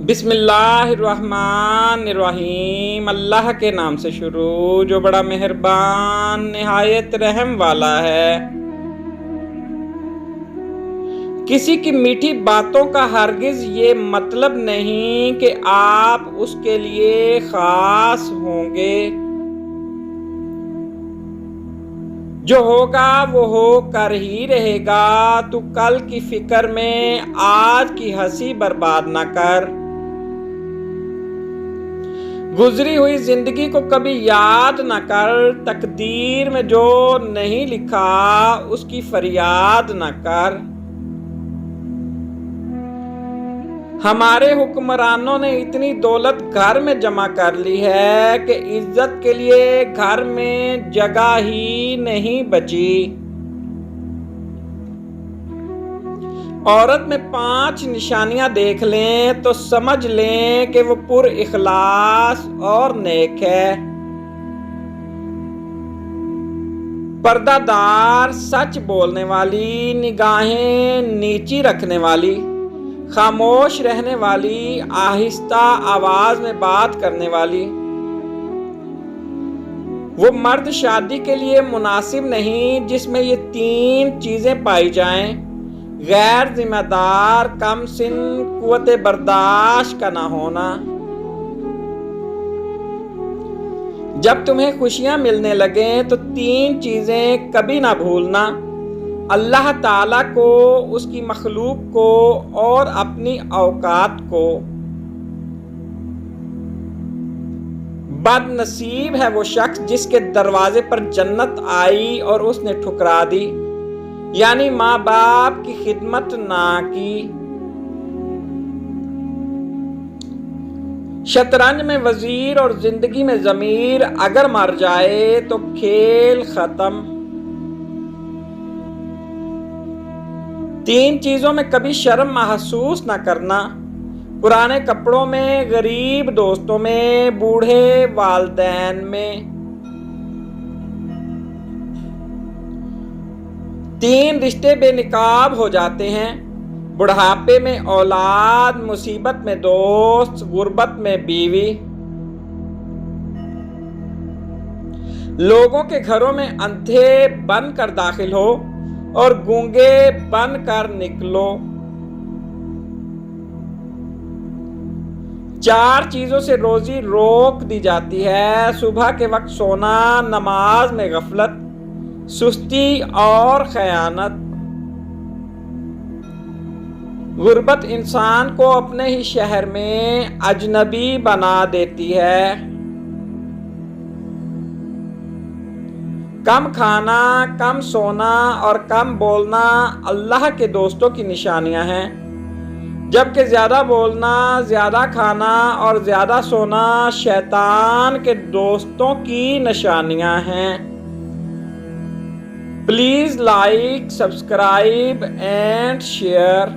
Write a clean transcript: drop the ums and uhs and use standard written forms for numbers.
بسم اللہ الرحمن الرحیم، اللہ کے نام سے شروع جو بڑا مہربان نہایت رحم والا ہے۔ کسی کی میٹھی باتوں کا ہرگز یہ مطلب نہیں کہ آپ اس کے لیے خاص ہوں گے۔ جو ہوگا وہ ہو کر ہی رہے گا۔ تو کل کی فکر میں آج کی ہنسی برباد نہ کر۔ گزری ہوئی زندگی کو کبھی یاد نہ کر۔ تقدیر میں جو نہیں لکھا اس کی فریاد نہ کر۔ ہمارے حکمرانوں نے اتنی دولت گھر میں جمع کر لی ہے کہ عزت کے لیے گھر میں جگہ ہی نہیں بچی۔ عورت میں 5 نشانیاں دیکھ لیں تو سمجھ لیں کہ وہ پر اخلاص اور نیک ہے۔ پردہ دار، سچ بولنے والی، نگاہیں نیچی رکھنے والی، خاموش رہنے والی، آہستہ آواز میں بات کرنے والی۔ وہ مرد شادی کے لیے مناسب نہیں جس میں یہ 3 چیزیں پائی جائیں: غیر ذمہ دار، کم سن، قوت برداشت کا نہ ہونا۔ جب تمہیں خوشیاں ملنے لگیں تو 3 چیزیں کبھی نہ بھولنا: اللہ تعالیٰ کو، اس کی مخلوق کو اور اپنی اوقات کو۔ بد نصیب ہے وہ شخص جس کے دروازے پر جنت آئی اور اس نے ٹھکرا دی، یعنی ماں باپ کی خدمت نہ کی۔ شطرنج میں وزیر اور زندگی میں ضمیر اگر مر جائے تو کھیل ختم۔ 3 چیزوں میں کبھی شرم محسوس نہ کرنا: پرانے کپڑوں میں، غریب دوستوں میں، بوڑھے والدین میں۔ 3 رشتے بے نقاب ہو جاتے ہیں: بڑھاپے میں اولاد، مصیبت میں دوست، غربت میں بیوی۔ لوگوں کے گھروں میں اندھے بن کر داخل ہو اور گونگے بن کر نکلو۔ 4 چیزوں سے روزی روک دی جاتی ہے: صبح کے وقت سونا، نماز میں غفلت، سستی اور خیانت۔ غربت انسان کو اپنے ہی شہر میں اجنبی بنا دیتی ہے۔ کم کھانا، کم سونا اور کم بولنا اللہ کے دوستوں کی نشانیاں ہیں، جبکہ زیادہ بولنا، زیادہ کھانا اور زیادہ سونا شیطان کے دوستوں کی نشانیاں ہیں۔ Please like, subscribe and share.